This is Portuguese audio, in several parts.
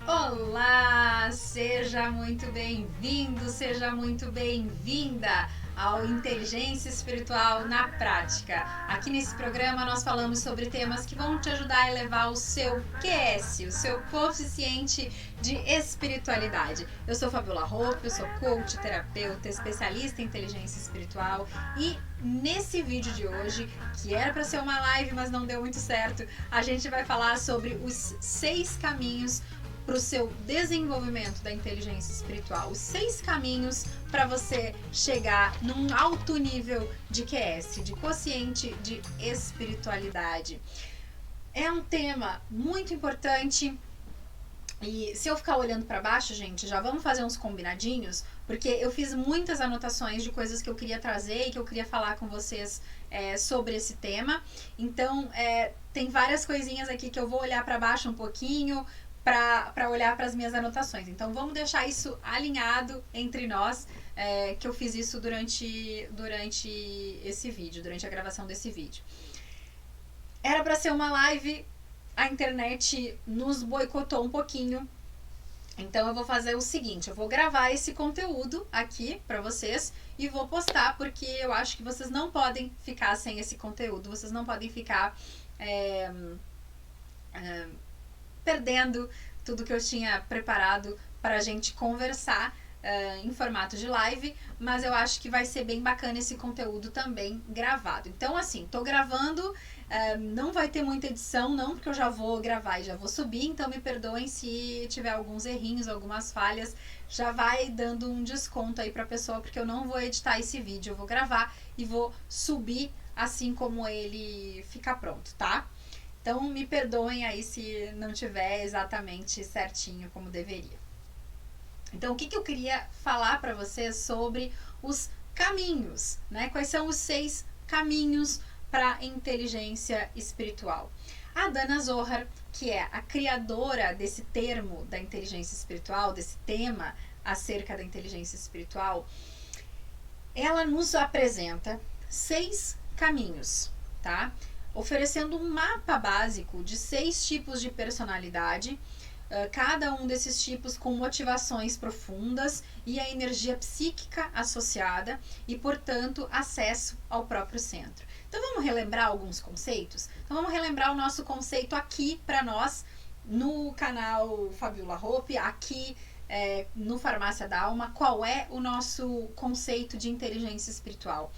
Olá, seja muito bem-vindo, seja muito bem-vinda ao Inteligência Espiritual na Prática. Aqui nesse programa nós falamos sobre temas que vão te ajudar a elevar o seu QS, o seu coeficiente de espiritualidade. Eu sou Fabiola Hope, eu sou coach, terapeuta, especialista em inteligência espiritual e nesse vídeo de hoje, que era para ser uma live, mas não deu muito certo, a gente vai falar sobre os 6 caminhos para o seu desenvolvimento da inteligência espiritual, os 6 caminhos para você chegar num alto nível de QS, de quociente de espiritualidade. É um tema muito importante. E se eu ficar olhando para baixo, gente, já vamos fazer uns combinadinhos, porque eu fiz muitas anotações de coisas que eu queria trazer e que eu queria falar com vocês sobre esse tema. Então, tem várias coisinhas aqui que eu vou olhar para baixo um pouquinho, para olhar para as minhas anotações. Então vamos deixar isso alinhado entre nós, que eu fiz isso durante esse vídeo, durante a gravação desse vídeo. Era para ser uma live, a internet nos boicotou um pouquinho. Então eu vou fazer o seguinte, eu vou gravar esse conteúdo aqui para vocês e vou postar, porque eu acho que vocês não podem ficar sem esse conteúdo, vocês não podem ficar perdendo tudo que eu tinha preparado para a gente conversar em formato de live, mas eu acho que vai ser bem bacana esse conteúdo também gravado. Então, assim, tô gravando, não vai ter muita edição não, porque eu já vou gravar e já vou subir, então me perdoem se tiver alguns errinhos, algumas falhas, já vai dando um desconto aí pra pessoa, porque eu não vou editar esse vídeo, eu vou gravar e vou subir assim como ele ficar pronto, tá? Então me perdoem aí se não tiver exatamente certinho como deveria. Então o que eu queria falar para vocês sobre os caminhos, né? Quais são os 6 caminhos para a inteligência espiritual? A Dana Zohar, que é a criadora desse termo da inteligência espiritual, desse tema acerca da inteligência espiritual, ela nos apresenta 6 caminhos, tá? Oferecendo um mapa básico de 6 tipos de personalidade, cada um desses tipos com motivações profundas e a energia psíquica associada e, portanto, acesso ao próprio centro. Então vamos relembrar alguns conceitos? Então vamos relembrar o nosso conceito aqui para nós no canal Fabiola Hope, aqui no Farmácia da Alma. Qual é o nosso conceito de inteligência espiritual?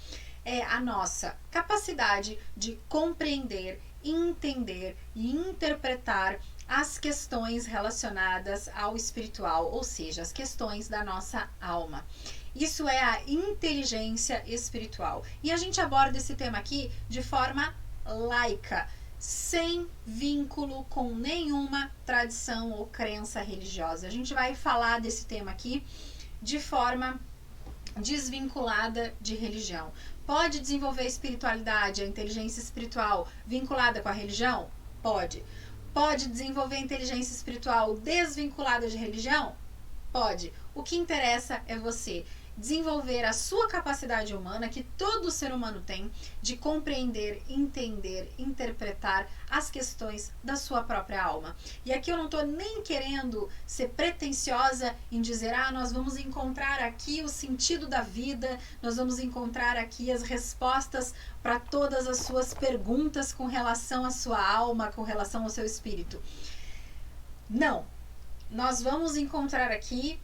É a nossa capacidade de compreender, entender e interpretar as questões relacionadas ao espiritual, ou seja, as questões da nossa alma. Isso é a inteligência espiritual. E a gente aborda esse tema aqui de forma laica, sem vínculo com nenhuma tradição ou crença religiosa. A gente vai falar desse tema aqui de forma desvinculada de religião. Pode desenvolver espiritualidade, a inteligência espiritual vinculada com a religião? Pode. Pode desenvolver inteligência espiritual desvinculada de religião? Pode. O que interessa é você desenvolver a sua capacidade humana, que todo ser humano tem, de compreender, entender, interpretar as questões da sua própria alma. E aqui eu não estou nem querendo ser pretensiosa em dizer, nós vamos encontrar aqui o sentido da vida, nós vamos encontrar aqui as respostas para todas as suas perguntas com relação à sua alma, com relação ao seu espírito. Não. Nós vamos encontrar aqui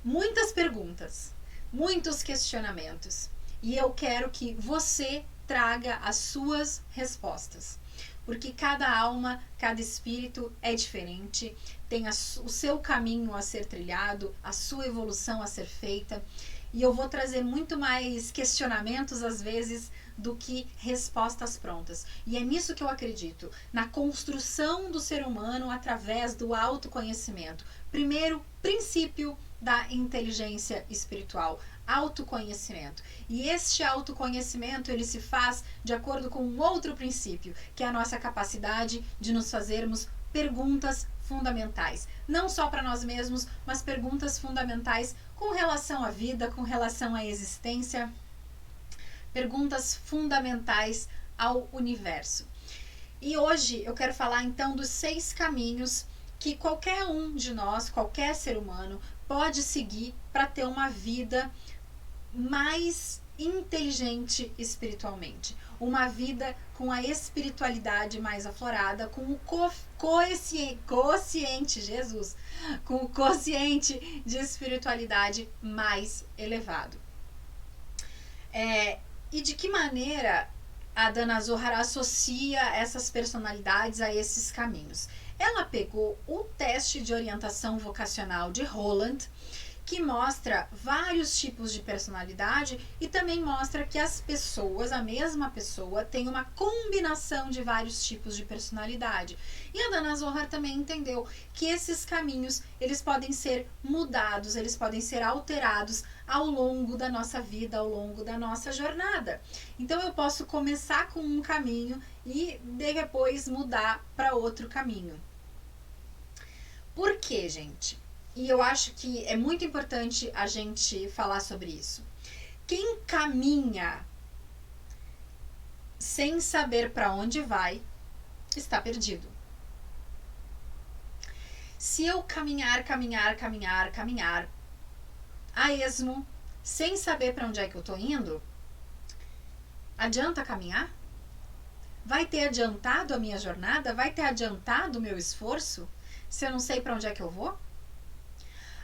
muitas perguntas, muitos questionamentos, e eu quero que você traga as suas respostas, porque cada alma, cada espírito é diferente, tem o seu caminho a ser trilhado, a sua evolução a ser feita, e eu vou trazer muito mais questionamentos às vezes do que respostas prontas. E é nisso que eu acredito, na construção do ser humano através do autoconhecimento. Primeiro princípio da inteligência espiritual, autoconhecimento. E este autoconhecimento, ele se faz de acordo com um outro princípio, que é a nossa capacidade de nos fazermos perguntas fundamentais. Não só para nós mesmos, mas perguntas fundamentais com relação à vida, com relação à existência, perguntas fundamentais ao universo. E hoje eu quero falar então dos 6 caminhos que qualquer um de nós, qualquer ser humano, pode seguir para ter uma vida mais inteligente espiritualmente, uma vida com a espiritualidade mais aflorada, com o quociente, Jesus, com o quociente de espiritualidade mais elevado. E de que maneira a Dana Zohar associa essas personalidades a esses caminhos? Ela pegou o teste de orientação vocacional de Holland, que mostra vários tipos de personalidade e também mostra que as pessoas, a mesma pessoa, tem uma combinação de vários tipos de personalidade. E a Dana Zohar também entendeu que esses caminhos, eles podem ser mudados, eles podem ser alterados ao longo da nossa vida, ao longo da nossa jornada. Então eu posso começar com um caminho e depois mudar para outro caminho. Por quê, gente? E eu acho que é muito importante a gente falar sobre isso. Quem caminha sem saber para onde vai, está perdido. Se eu caminhar a esmo, sem saber para onde é que eu tô indo, adianta caminhar? Vai ter adiantado a minha jornada? Vai ter adiantado o meu esforço? Se eu não sei para onde é que eu vou?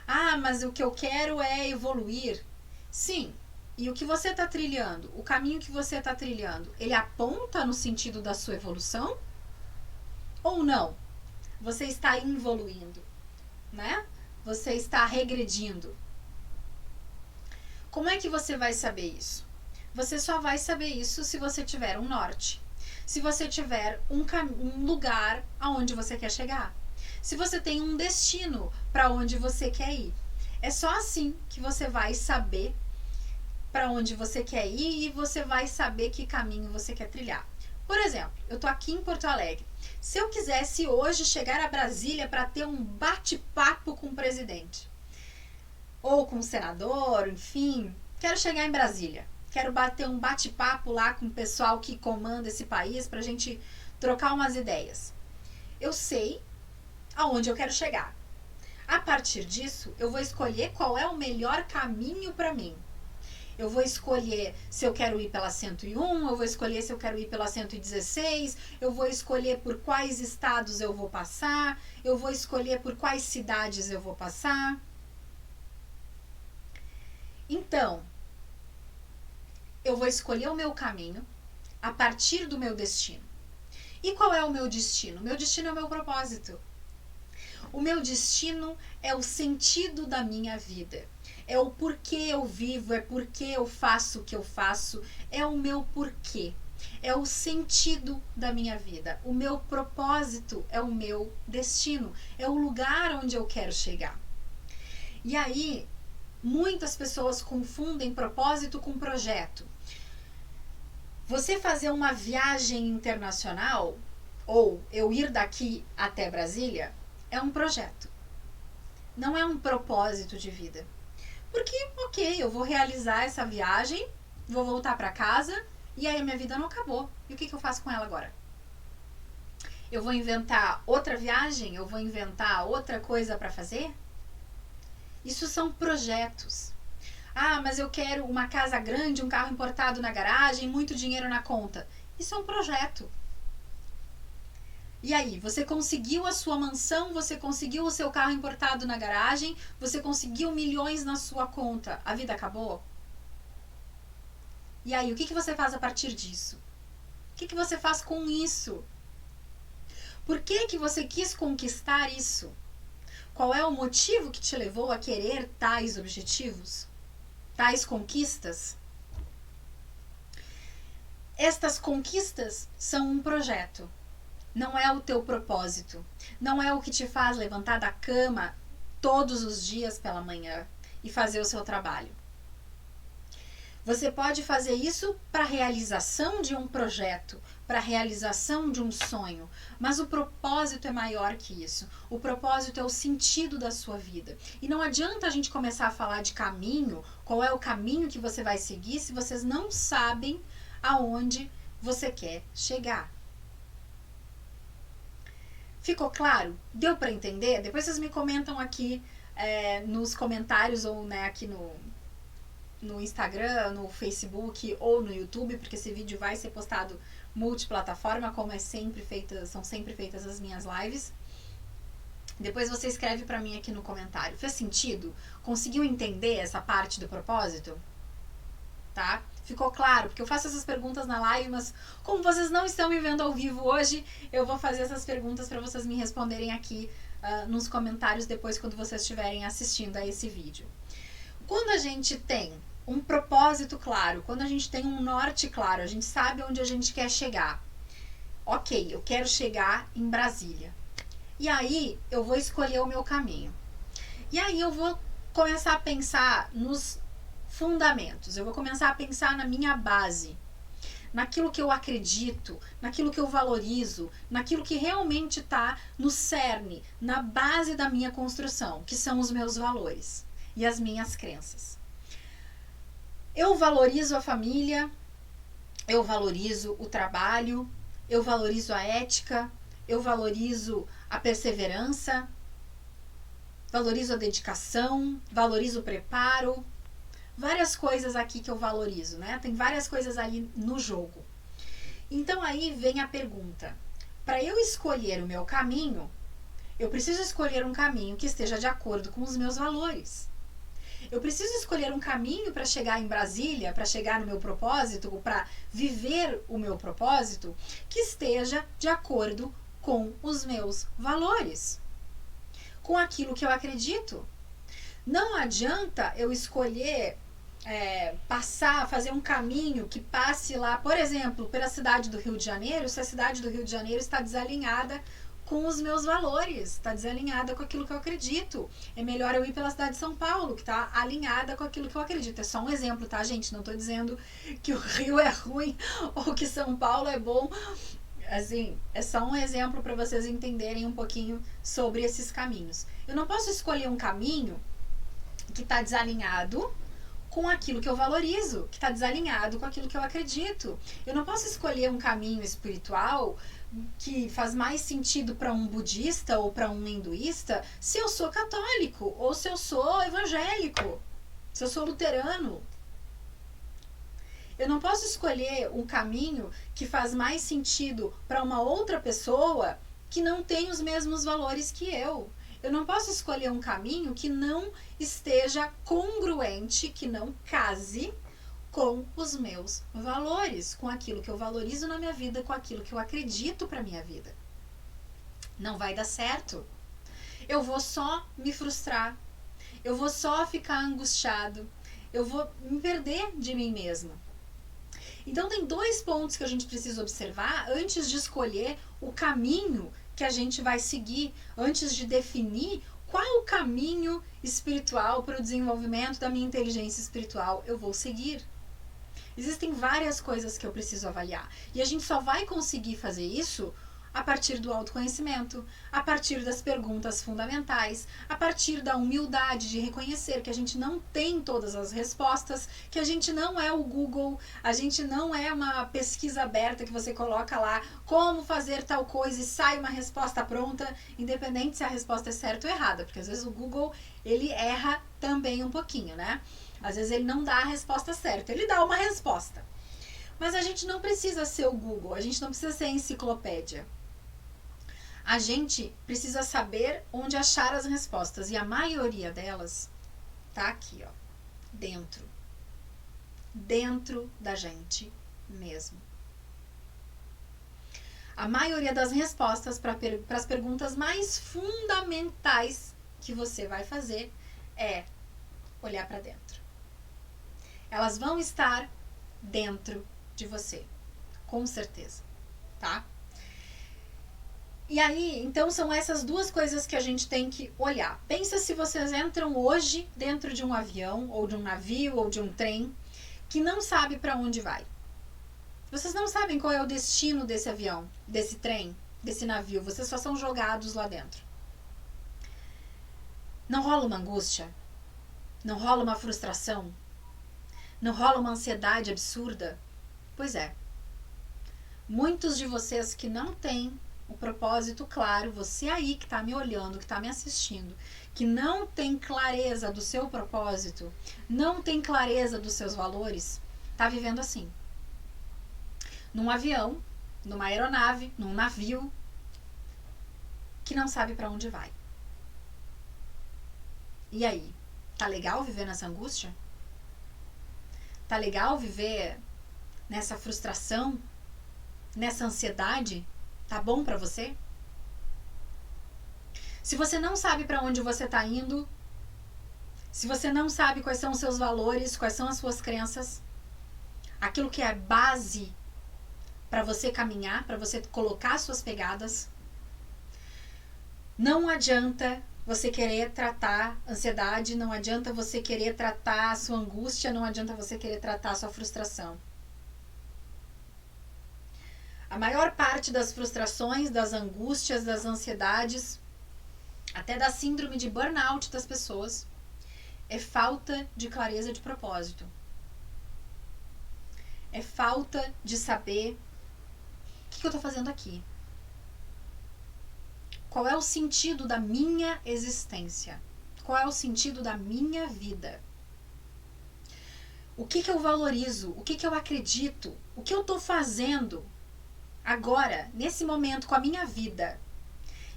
Ah, mas o que eu quero é evoluir. Sim, e o que você está trilhando, o caminho que você está trilhando, ele aponta no sentido da sua evolução? Ou não? Você está involuindo, né? Você está regredindo. Como é que você vai saber isso? Você só vai saber isso se você tiver um norte. Se você tiver um lugar aonde você quer chegar. Se você tem um destino para onde você quer ir. É só assim que você vai saber para onde você quer ir e você vai saber que caminho você quer trilhar. Por exemplo, eu tô aqui em Porto Alegre. Se eu quisesse hoje chegar a Brasília para ter um bate-papo com o presidente, ou com o senador, enfim, quero chegar em Brasília. Quero bater um bate-papo lá com o pessoal que comanda esse país pra gente trocar umas ideias. Eu sei aonde eu quero chegar. A partir disso, eu vou escolher qual é o melhor caminho para mim. Eu vou escolher se eu quero ir pela 101, eu vou escolher se eu quero ir pela 116, eu vou escolher por quais estados eu vou passar, eu vou escolher por quais cidades eu vou passar. Então, eu vou escolher o meu caminho a partir do meu destino. E qual é o meu destino? Meu destino é o meu propósito. O meu destino é o sentido da minha vida. É o porquê eu vivo, é porquê eu faço o que eu faço, é o meu porquê. É o sentido da minha vida. O meu propósito é o meu destino. É o lugar onde eu quero chegar. E aí, muitas pessoas confundem propósito com projeto. Você fazer uma viagem internacional, ou eu ir daqui até Brasília, é um projeto. Não é um propósito de vida. Porque, ok, eu vou realizar essa viagem, vou voltar para casa e aí a minha vida não acabou. E o que eu faço com ela agora? Eu vou inventar outra viagem? Eu vou inventar outra coisa para fazer? Isso são projetos. Ah, mas eu quero uma casa grande, um carro importado na garagem, muito dinheiro na conta. Isso é um projeto. E aí, você conseguiu a sua mansão, você conseguiu o seu carro importado na garagem, você conseguiu milhões na sua conta. A vida acabou? E aí, o que você faz a partir disso? O que você faz com isso? Por que você quis conquistar isso? Qual é o motivo que te levou a querer tais objetivos? Tais conquistas? Estas conquistas são um projeto. Não é o teu propósito. Não é o que te faz levantar da cama todos os dias pela manhã e fazer o seu trabalho. Você pode fazer isso para a realização de um projeto, para a realização de um sonho, mas o propósito é maior que isso. O propósito é o sentido da sua vida. E não adianta a gente começar a falar de caminho, qual é o caminho que você vai seguir, se vocês não sabem aonde você quer chegar. Ficou claro? Deu para entender? Depois vocês me comentam aqui nos comentários ou aqui no Instagram, no Facebook ou no YouTube, porque esse vídeo vai ser postado multiplataforma, como são sempre feitas as minhas lives. Depois você escreve para mim aqui no comentário. Fez sentido? Conseguiu entender essa parte do propósito? Tá? Ficou claro? Porque eu faço essas perguntas na live, mas como vocês não estão me vendo ao vivo hoje, eu vou fazer essas perguntas para vocês me responderem aqui nos comentários depois, quando vocês estiverem assistindo a esse vídeo. Quando a gente tem um propósito claro, quando a gente tem um norte claro, a gente sabe onde a gente quer chegar. Ok, eu quero chegar em Brasília. E aí eu vou escolher o meu caminho. E aí eu vou começar a pensar nos fundamentos. Eu vou começar a pensar na minha base, naquilo que eu acredito, naquilo que eu valorizo, naquilo que realmente está no cerne, na base da minha construção, que são os meus valores e as minhas crenças. Eu valorizo a família, eu valorizo o trabalho, eu valorizo a ética, eu valorizo a perseverança, valorizo a dedicação, valorizo o preparo. Várias coisas aqui que eu valorizo, né? Tem várias coisas ali no jogo. Então aí vem a pergunta. Para eu escolher o meu caminho, eu preciso escolher um caminho que esteja de acordo com os meus valores. Eu preciso escolher um caminho para chegar em Brasília, para chegar no meu propósito, para viver o meu propósito, que esteja de acordo com os meus valores, com aquilo que eu acredito. Não adianta eu escolher fazer um caminho que passe lá, por exemplo, pela cidade do Rio de Janeiro, se a cidade do Rio de Janeiro está desalinhada com os meus valores, está desalinhada com aquilo que eu acredito. É melhor eu ir pela cidade de São Paulo, que está alinhada com aquilo que eu acredito. É só um exemplo, tá, gente? Não estou dizendo que o Rio é ruim ou que São Paulo é bom. Assim, é só um exemplo para vocês entenderem um pouquinho sobre esses caminhos. Eu não posso escolher um caminho que está desalinhado com aquilo que eu valorizo, que está desalinhado com aquilo que eu acredito. Eu não posso escolher um caminho espiritual que faz mais sentido para um budista ou para um hinduísta se eu sou católico ou se eu sou evangélico, se eu sou luterano. Eu não posso escolher um caminho que faz mais sentido para uma outra pessoa que não tem os mesmos valores que eu. Eu não posso escolher um caminho que não esteja congruente, que não case com os meus valores, com aquilo que eu valorizo na minha vida, com aquilo que eu acredito para minha vida. Não vai dar certo. Eu vou só me frustrar. Eu vou só ficar angustiado. Eu vou me perder de mim mesma. Então tem 2 pontos que a gente precisa observar antes de escolher o caminho que a gente vai seguir, antes de definir qual o caminho espiritual para o desenvolvimento da minha inteligência espiritual eu vou seguir. Existem várias coisas que eu preciso avaliar. E a gente só vai conseguir fazer isso a partir do autoconhecimento, a partir das perguntas fundamentais, a partir da humildade de reconhecer que a gente não tem todas as respostas, que a gente não é o Google, a gente não é uma pesquisa aberta que você coloca lá como fazer tal coisa e sai uma resposta pronta, independente se a resposta é certa ou errada, porque às vezes o Google ele erra também um pouquinho, né? Às vezes ele não dá a resposta certa, ele dá uma resposta. Mas a gente não precisa ser o Google, a gente não precisa ser a enciclopédia. A gente precisa saber onde achar as respostas. E a maioria delas tá aqui, ó. Dentro. Dentro da gente mesmo. A maioria das respostas para as perguntas mais fundamentais que você vai fazer é olhar para dentro. Elas vão estar dentro de você. Com certeza. Tá? E aí, então são essas 2 coisas que a gente tem que olhar. Pensa se vocês entram hoje dentro de um avião, ou de um navio, ou de um trem, que não sabe para onde vai. Vocês não sabem qual é o destino desse avião, desse trem, desse navio. Vocês só são jogados lá dentro. Não rola uma angústia? Não rola uma frustração? Não rola uma ansiedade absurda? Pois é. Muitos de vocês que não têm o propósito claro, você aí que está me olhando, que está me assistindo, que não tem clareza do seu propósito, não tem clareza dos seus valores, está vivendo assim. Num avião, numa aeronave, num navio, que não sabe para onde vai. E aí? Tá legal viver nessa angústia? Tá legal viver nessa frustração? Nessa ansiedade? Tá bom pra você? Se você não sabe para onde você tá indo, se você não sabe quais são os seus valores, quais são as suas crenças, aquilo que é base para você caminhar, para você colocar suas pegadas, não adianta você querer tratar ansiedade, não adianta você querer tratar a sua angústia, não adianta você querer tratar a sua frustração. A maior parte das frustrações, das angústias, das ansiedades, até da síndrome de burnout das pessoas, é falta de clareza de propósito. É falta de saber o que eu estou fazendo aqui. Qual é o sentido da minha existência? Qual é o sentido da minha vida? O que eu valorizo? O que eu acredito? O que eu estou fazendo agora, nesse momento, com a minha vida?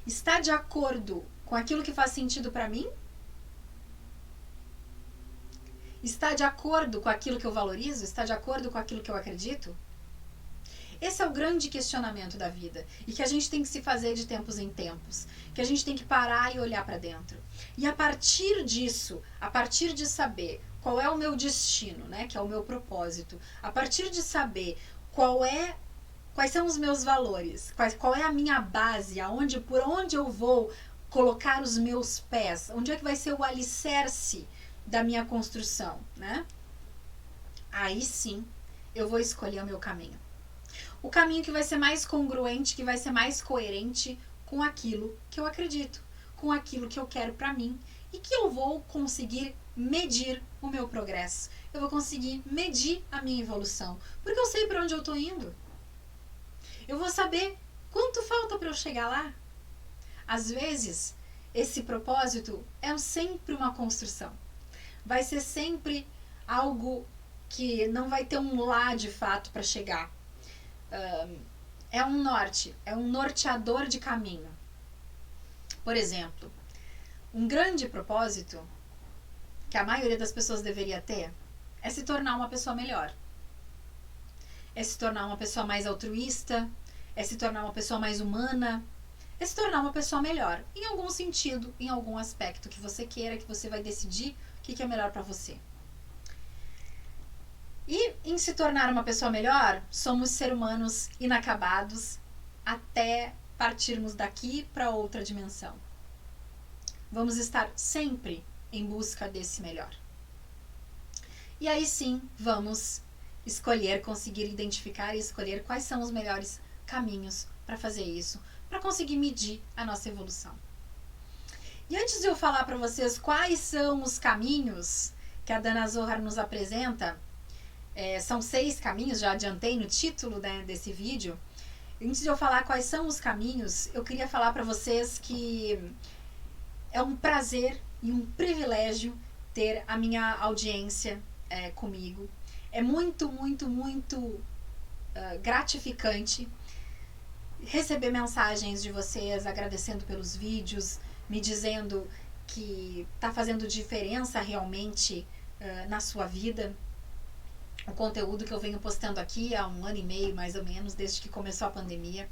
Está de acordo com aquilo que faz sentido para mim? Está de acordo com aquilo que eu valorizo? Está de acordo com aquilo que eu acredito? Esse é o grande questionamento da vida e que a gente tem que se fazer de tempos em tempos, que a gente tem que parar e olhar para dentro. E a partir disso, a partir de saber qual é o meu destino, né, que é o meu propósito, a partir de saber quais são os meus valores, qual é a minha base, por onde eu vou colocar os meus pés, onde é que vai ser o alicerce da minha construção, né? Aí sim, eu vou escolher o meu caminho. O caminho que vai ser mais congruente, que vai ser mais coerente com aquilo que eu acredito, com aquilo que eu quero para mim e que eu vou conseguir medir o meu progresso. Eu vou conseguir medir a minha evolução, porque eu sei para onde eu tô indo. Eu vou saber quanto falta para eu chegar lá. Às vezes, esse propósito é sempre uma construção. Vai ser sempre algo que não vai ter um lá de fato para chegar. É um norte, é um norteador de caminho. Por exemplo, um grande propósito que a maioria das pessoas deveria ter é se tornar uma pessoa melhor. É se tornar uma pessoa mais altruísta, é se tornar uma pessoa mais humana, é se tornar uma pessoa melhor, em algum sentido, em algum aspecto que você queira, que você vai decidir o que é melhor para você. E em se tornar uma pessoa melhor, somos seres humanos inacabados até partirmos daqui para outra dimensão. Vamos estar sempre em busca desse melhor. E aí sim, vamos conseguir identificar e escolher quais são os melhores caminhos para fazer isso, para conseguir medir a nossa evolução. E antes de eu falar para vocês quais são os caminhos que a Dana Zohar nos apresenta, são 6 caminhos, já adiantei no título, né, desse vídeo. Antes de eu falar quais são os caminhos, eu queria falar para vocês que é um prazer e um privilégio ter a minha audiência comigo. É muito, muito, muito gratificante receber mensagens de vocês agradecendo pelos vídeos, me dizendo que está fazendo diferença realmente na sua vida. O conteúdo que eu venho postando aqui há 1 ano e meio, mais ou menos, desde que começou a pandemia.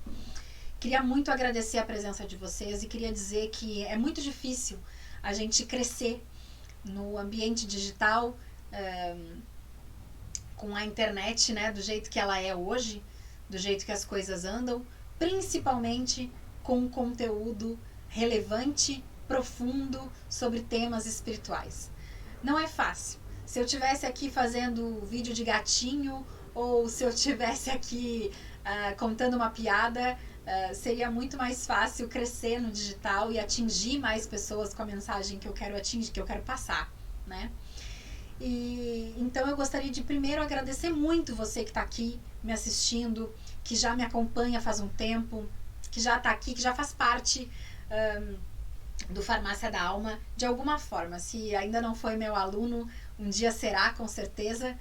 Queria muito agradecer a presença de vocês e queria dizer que é muito difícil a gente crescer no ambiente digital, com a internet, né, do jeito que ela é hoje, do jeito que as coisas andam, principalmente com conteúdo relevante, profundo, sobre temas espirituais. Não é fácil. Se eu estivesse aqui fazendo vídeo de gatinho, ou se eu estivesse aqui contando uma piada, seria muito mais fácil crescer no digital e atingir mais pessoas com a mensagem que eu quero atingir, que eu quero passar, né? E então eu gostaria de primeiro agradecer muito você que está aqui me assistindo, que já me acompanha faz um tempo, que já está aqui, que já faz parte do Farmácia da Alma, de alguma forma. Se ainda não foi meu aluno, um dia será, com certeza.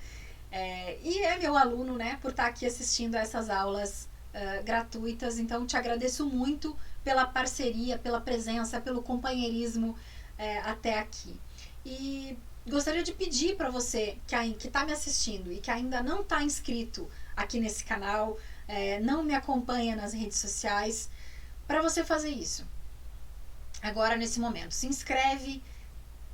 E é meu aluno, né, por estar aqui assistindo a essas aulas gratuitas. Então, te agradeço muito pela parceria, pela presença, pelo companheirismo até aqui. E gostaria de pedir para você que está me assistindo e que ainda não está inscrito aqui nesse canal, não me acompanha nas redes sociais, para você fazer isso. Agora, nesse momento, se inscreve.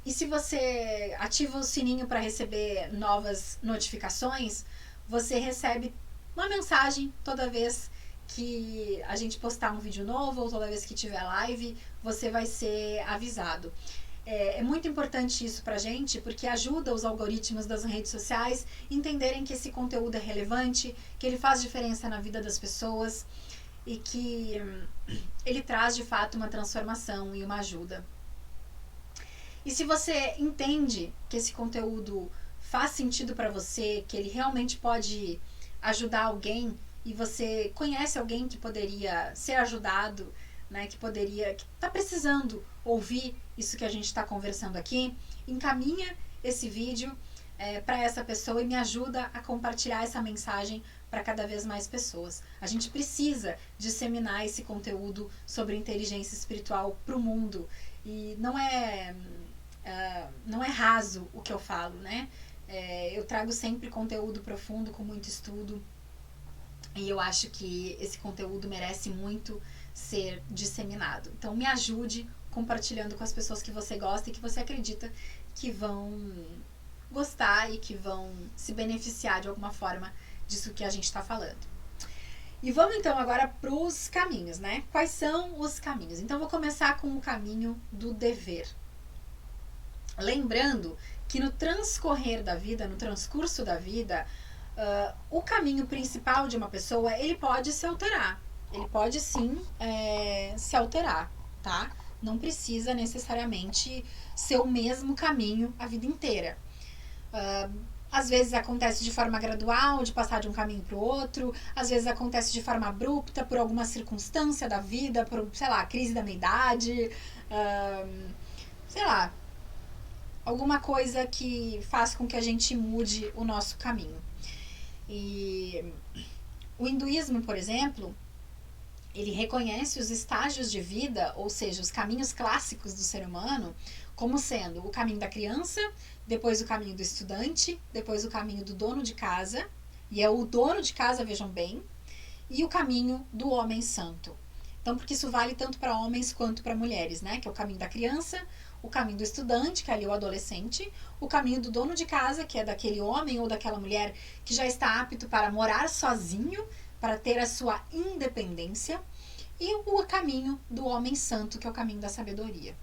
E se você ativa o sininho para receber novas notificações, você recebe uma mensagem toda vez que a gente postar um vídeo novo ou toda vez que tiver live, você vai ser avisado. É muito importante isso pra gente, porque ajuda os algoritmos das redes sociais a entenderem que esse conteúdo é relevante, que ele faz diferença na vida das pessoas e que ele traz de fato uma transformação e uma ajuda. E se você entende que esse conteúdo faz sentido para você, que ele realmente pode ajudar alguém e você conhece alguém que poderia ser ajudado, né, que está precisando ouvir isso que a gente está conversando aqui, encaminha esse vídeo para essa pessoa e me ajuda a compartilhar essa mensagem para cada vez mais pessoas. A gente precisa disseminar esse conteúdo sobre inteligência espiritual para o mundo. E não é raso o que eu falo, né? Eu trago sempre conteúdo profundo, com muito estudo, e eu acho que esse conteúdo merece muito ser disseminado. Então me ajude compartilhando com as pessoas que você gosta e que você acredita que vão gostar e que vão se beneficiar de alguma forma disso que a gente está falando. E vamos então agora para os caminhos, né? Quais são os caminhos? Então vou começar com o caminho do dever. Lembrando que no transcorrer da vida, no transcurso da vida, o caminho principal de uma pessoa, ele pode se alterar. Ele pode sim se alterar, tá? Não precisa necessariamente ser o mesmo caminho a vida inteira. Às vezes acontece de forma gradual, de passar de um caminho para o outro. Às vezes acontece de forma abrupta, por alguma circunstância da vida, por, sei lá, crise da meia-idade, sei lá, alguma coisa que faz com que a gente mude o nosso caminho. E o hinduísmo, por exemplo, ele reconhece os estágios de vida, ou seja, os caminhos clássicos do ser humano, como sendo o caminho da criança, depois o caminho do estudante, depois o caminho do dono de casa, e é o dono de casa, vejam bem, e o caminho do homem santo. Então, porque isso vale tanto para homens quanto para mulheres, né? Que é o caminho da criança, o caminho do estudante, que é ali o adolescente, o caminho do dono de casa, que é daquele homem ou daquela mulher que já está apto para morar sozinho, para ter a sua independência, e o caminho do homem santo, que é o caminho da sabedoria.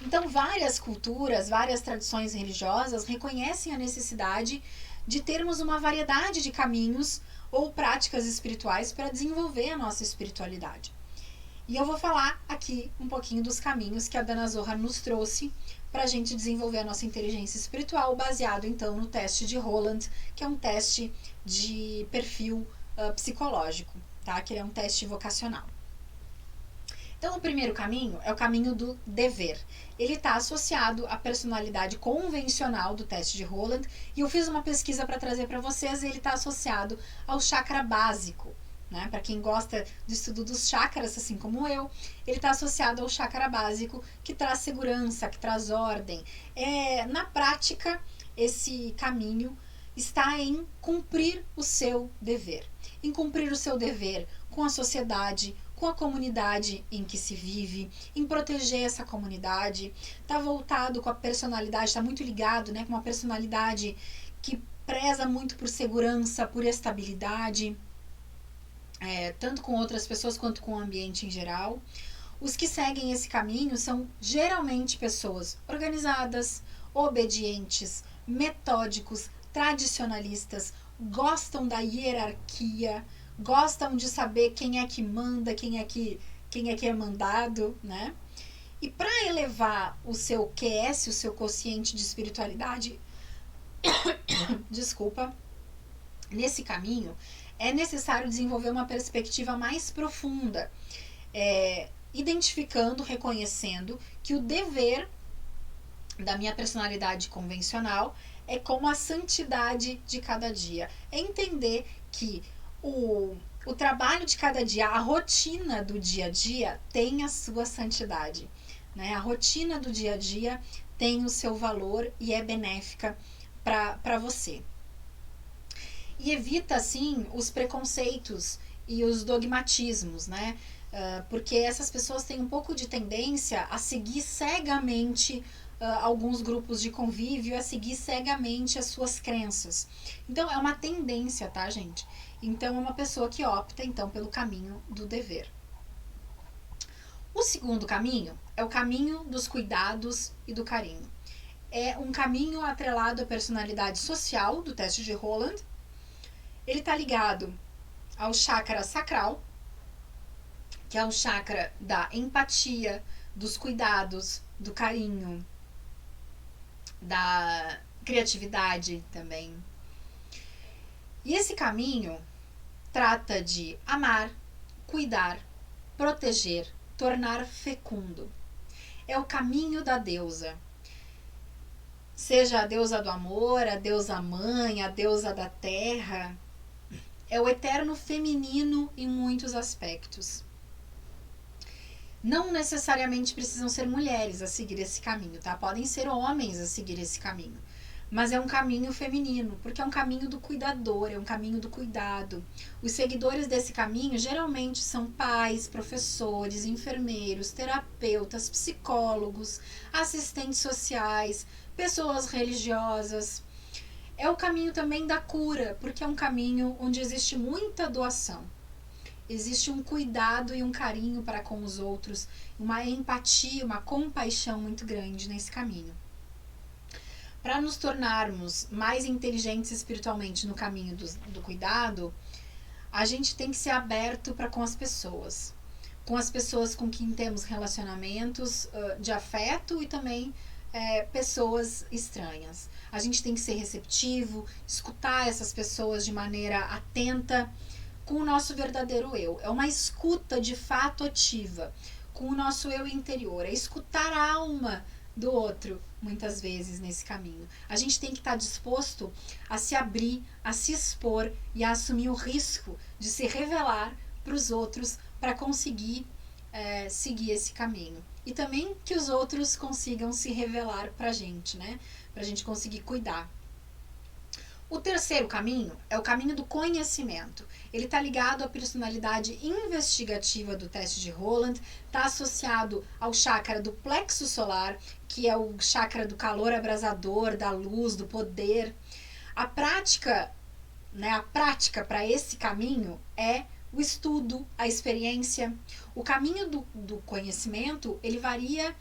Então, várias culturas, várias tradições religiosas reconhecem a necessidade de termos uma variedade de caminhos ou práticas espirituais para desenvolver a nossa espiritualidade. E eu vou falar aqui um pouquinho dos caminhos que a Dana Zohar nos trouxe para a gente desenvolver a nossa inteligência espiritual, baseado então no teste de Holland, que é um teste de perfil psicológico, tá? Que ele é um teste vocacional. Então, o primeiro caminho é o caminho do dever. Ele está associado à personalidade convencional do teste de Holland, e eu fiz uma pesquisa para trazer para vocês, e ele está associado ao chakra básico. Né? Para quem gosta do estudo dos chakras, assim como eu, ele está associado ao chakra básico, que traz segurança, que traz ordem. Na prática, esse caminho está em cumprir o seu dever. Em cumprir o seu dever com a sociedade, com a comunidade em que se vive, em proteger essa comunidade. Está voltado com a personalidade, está muito ligado, né, com uma personalidade que preza muito por segurança, por estabilidade, tanto com outras pessoas quanto com o ambiente em geral. Os que seguem esse caminho são geralmente pessoas organizadas, obedientes, metódicos, tradicionalistas, gostam da hierarquia, gostam de saber quem é que manda, quem é que é mandado, né? E para elevar o seu QS, o seu quociente de espiritualidade, desculpa, nesse caminho, é necessário desenvolver uma perspectiva mais profunda, identificando, reconhecendo que o dever da minha personalidade convencional é como a santidade de cada dia. É entender que o trabalho de cada dia, a rotina do dia a dia tem a sua santidade, né? A rotina do dia a dia tem o seu valor e é benéfica para você. E evita, assim, os preconceitos e os dogmatismos, né? Porque essas pessoas têm um pouco de tendência a seguir cegamente alguns grupos de convívio, a seguir cegamente as suas crenças. Então, é uma tendência, tá, gente? Então, é uma pessoa que opta, então, pelo caminho do dever. O segundo caminho é o caminho dos cuidados e do carinho. É um caminho atrelado à personalidade social do teste de Holland. Ele está ligado ao chakra sacral, que é o chakra da empatia, dos cuidados, do carinho, da criatividade também. E esse caminho trata de amar, cuidar, proteger, tornar fecundo. É o caminho da deusa. Seja a deusa do amor, a deusa mãe, a deusa da terra. É o eterno feminino em muitos aspectos. Não necessariamente precisam ser mulheres a seguir esse caminho, tá? Podem ser homens a seguir esse caminho. Mas é um caminho feminino, porque é um caminho do cuidador, é um caminho do cuidado. Os seguidores desse caminho geralmente são pais, professores, enfermeiros, terapeutas, psicólogos, assistentes sociais, pessoas religiosas. É o caminho também da cura, porque é um caminho onde existe muita doação. Existe um cuidado e um carinho para com os outros, uma empatia, uma compaixão muito grande nesse caminho. Para nos tornarmos mais inteligentes espiritualmente no caminho do cuidado, a gente tem que ser aberto para com as pessoas com quem temos relacionamentos de afeto e também pessoas estranhas. A gente tem que ser receptivo, escutar essas pessoas de maneira atenta, com o nosso verdadeiro eu. É uma escuta de fato ativa, com o nosso eu interior. É escutar a alma do outro, muitas vezes, nesse caminho. A gente tem que estar disposto a se abrir, a se expor e a assumir o risco de se revelar para os outros para conseguir seguir esse caminho. E também que os outros consigam se revelar para a gente, né? Para a gente conseguir cuidar. O terceiro caminho é o caminho do conhecimento. Ele está ligado à personalidade investigativa do teste de Holland, está associado ao chakra do plexo solar, que é o chakra do calor abrasador, da luz, do poder. A prática para esse caminho é o estudo, a experiência. O caminho do conhecimento, ele varia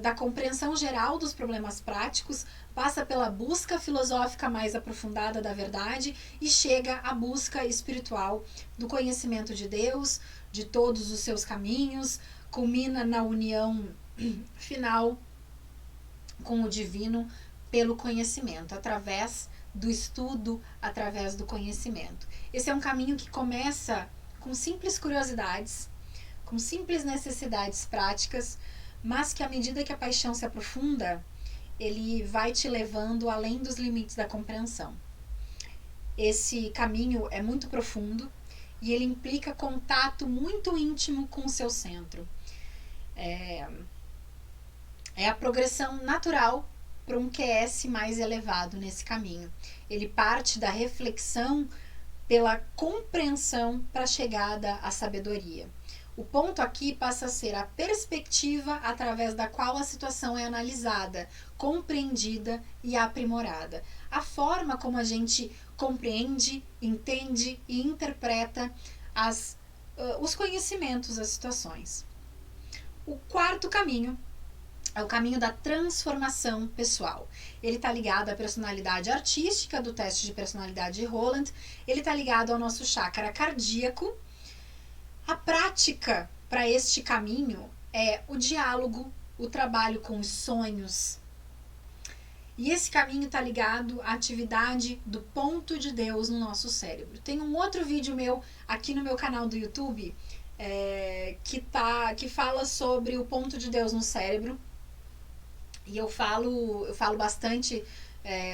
da compreensão geral dos problemas práticos, passa pela busca filosófica mais aprofundada da verdade e chega à busca espiritual do conhecimento de Deus, de todos os seus caminhos, culmina na união final com o divino pelo conhecimento, através do estudo, através do conhecimento. Esse é um caminho que começa com simples curiosidades, com simples necessidades práticas, mas que à medida que a paixão se aprofunda, ele vai te levando além dos limites da compreensão. Esse caminho é muito profundo e ele implica contato muito íntimo com o seu centro. É a progressão natural para um QS mais elevado nesse caminho. Ele parte da reflexão pela compreensão para a chegada à sabedoria. O ponto aqui passa a ser a perspectiva através da qual a situação é analisada, compreendida e aprimorada. A forma como a gente compreende, entende e interpreta os conhecimentos, as situações. O quarto caminho é o caminho da transformação pessoal. Ele está ligado à personalidade artística do teste de personalidade de Holland, ele está ligado ao nosso chakra cardíaco. A prática para este caminho é o diálogo, o trabalho com os sonhos. E esse caminho está ligado à atividade do ponto de Deus no nosso cérebro. Tem um outro vídeo meu aqui no meu canal do YouTube que fala sobre o ponto de Deus no cérebro. E eu falo bastante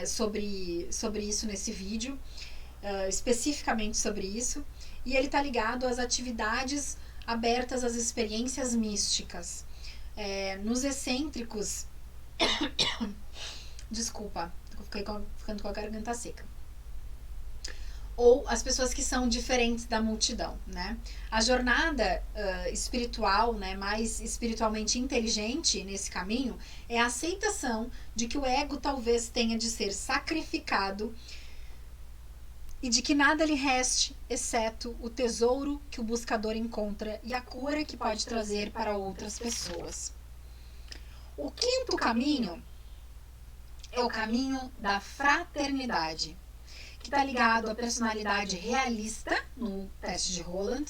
sobre isso nesse vídeo, especificamente sobre isso. E ele está ligado às atividades abertas às experiências místicas. Nos excêntricos... Desculpa, ficando com a garganta seca. Ou as pessoas que são diferentes da multidão, né? A jornada espiritual, né, mais espiritualmente inteligente nesse caminho é a aceitação de que o ego talvez tenha de ser sacrificado e de que nada lhe reste exceto o tesouro que o buscador encontra e a cura que pode trazer para outras pessoas. O quinto caminho é o caminho da fraternidade, que está ligado à personalidade realista, no teste de Roland,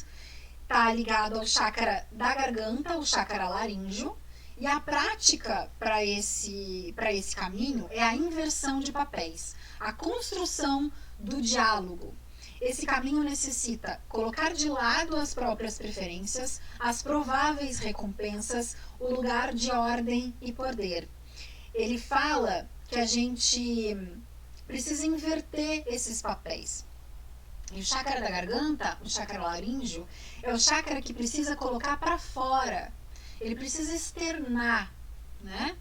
está ligado ao chakra da garganta, o chakra laríngeo, e a prática para esse caminho é a inversão de papéis, a construção do diálogo. Esse caminho necessita colocar de lado as próprias preferências, as prováveis recompensas, o lugar de ordem e poder. Ele fala que a gente precisa inverter esses papéis. E o chakra da garganta, o chakra laríngeo, é o chakra que precisa colocar para fora. Ele precisa externar, né?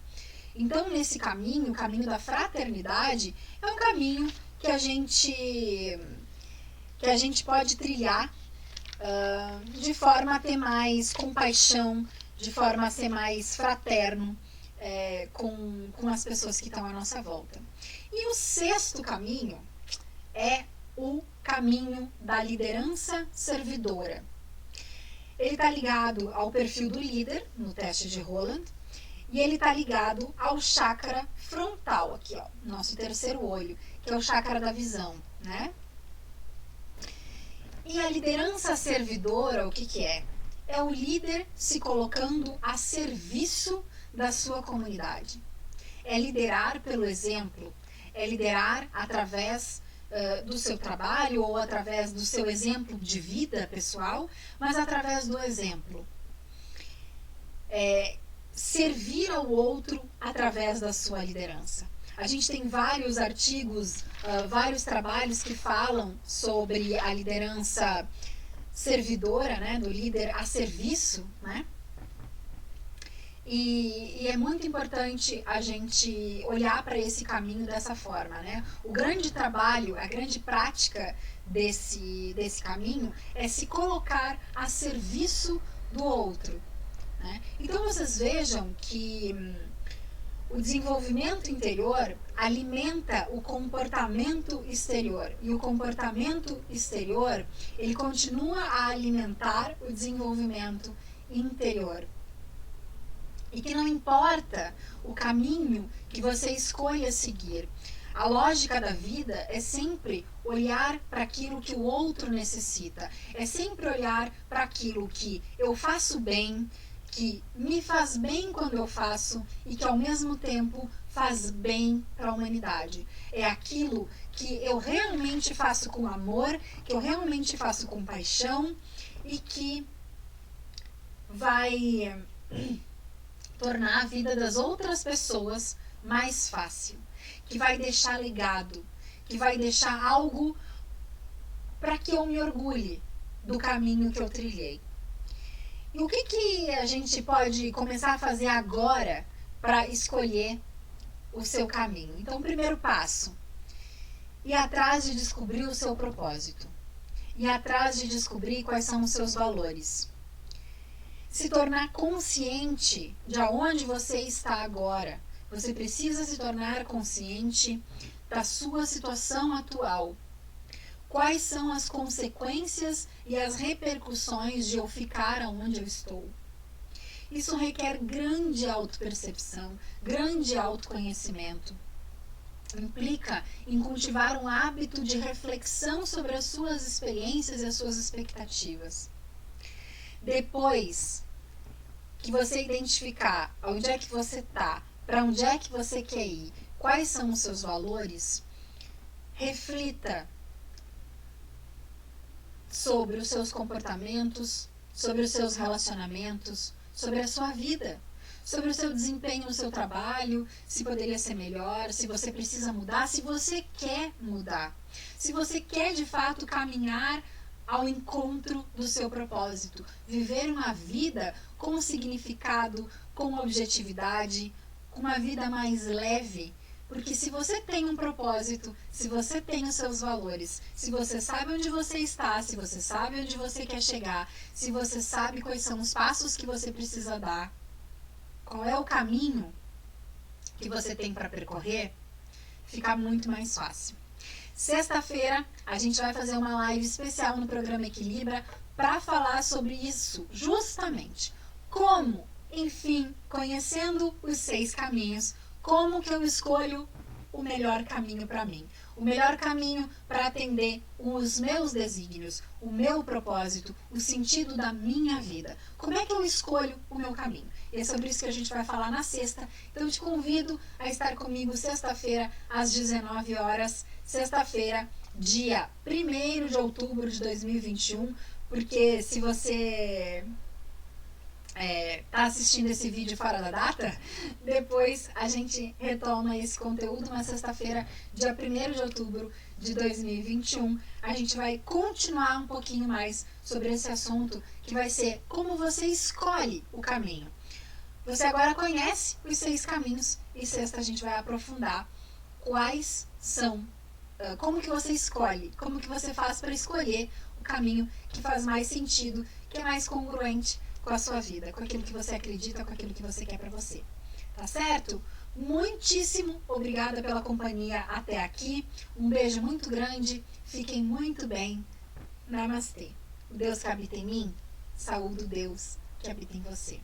Então, nesse caminho, o caminho da fraternidade, é um caminho que a gente pode trilhar de forma a ter mais compaixão, de forma a ser mais fraterno com as pessoas que estão à nossa volta. E o sexto caminho é o caminho da liderança servidora. Ele está ligado ao perfil do líder, no teste de Roland, e ele está ligado ao chakra frontal, aqui, ó, nosso terceiro olho, que é o chakra da visão, né? E a liderança servidora, o que é? É o líder se colocando a serviço da sua comunidade. É liderar pelo exemplo, é liderar através do seu trabalho ou através do seu exemplo de vida pessoal, mas através do exemplo. Servir ao outro através da sua liderança. A gente tem vários artigos, vários trabalhos que falam sobre a liderança servidora, né, do líder a serviço, né? E é muito importante a gente olhar para esse caminho dessa forma, né? O grande trabalho, a grande prática desse caminho é se colocar a serviço do outro, né? Então vocês vejam que o desenvolvimento interior alimenta o comportamento exterior. E o comportamento exterior, ele continua a alimentar o desenvolvimento interior. E que não importa o caminho que você escolha seguir. A lógica da vida é sempre olhar para aquilo que o outro necessita. É sempre olhar para aquilo que eu faço bem, que me faz bem quando eu faço e que ao mesmo tempo faz bem para a humanidade. É aquilo que eu realmente faço com amor, que eu realmente faço com paixão e que vai tornar a vida das outras pessoas mais fácil, que vai deixar legado, que vai deixar algo para que eu me orgulhe do caminho que eu trilhei. E o que a gente pode começar a fazer agora para escolher o seu caminho? Então, o primeiro passo, ir atrás de descobrir o seu propósito, ir atrás de descobrir quais são os seus valores. Se tornar consciente de aonde você está agora. Você precisa se tornar consciente da sua situação atual. Quais são as consequências e as repercussões de eu ficar onde eu estou? Isso requer grande autopercepção, grande autoconhecimento. Implica em cultivar um hábito de reflexão sobre as suas experiências e as suas expectativas. Depois que você identificar onde é que você está, para onde é que você quer ir, quais são os seus valores, reflita sobre os seus comportamentos, sobre os seus relacionamentos, sobre a sua vida, sobre o seu desempenho no seu trabalho, se poderia ser melhor, se você precisa mudar, se você quer mudar, se você quer de fato caminhar ao encontro do seu propósito, viver uma vida com significado, com objetividade, com uma vida mais leve. Porque se você tem um propósito, se você tem os seus valores, se você sabe onde você está, se você sabe onde você quer chegar, se você sabe quais são os passos que você precisa dar, qual é o caminho que você tem para percorrer, fica muito mais fácil. Sexta-feira, a gente vai fazer uma live especial no programa Equilibra para falar sobre isso, justamente. Como, enfim, conhecendo os 6 caminhos, como que eu escolho o melhor caminho para mim, o melhor caminho para atender os meus desígnios, o meu propósito, o sentido da minha vida. Como é que eu escolho o meu caminho? E é sobre isso que a gente vai falar na sexta. Então eu te convido a estar comigo sexta-feira às 19 horas, sexta-feira, dia 1º de outubro de 2021, porque se você tá assistindo esse vídeo fora da data, depois a gente retoma esse conteúdo na sexta-feira, dia 1º de outubro de 2021. A gente vai continuar um pouquinho mais sobre esse assunto, que vai ser como você escolhe o caminho. Você agora conhece os 6 caminhos e sexta a gente vai aprofundar quais são, como que você escolhe, como que você faz para escolher o caminho que faz mais sentido, que é mais congruente com a sua vida, com aquilo que você acredita, com aquilo que você quer para você. Tá certo? Muitíssimo obrigada pela companhia até aqui. Um beijo muito grande. Fiquem muito bem. Namastê. O Deus que habita em mim, saúde o Deus que habita em você.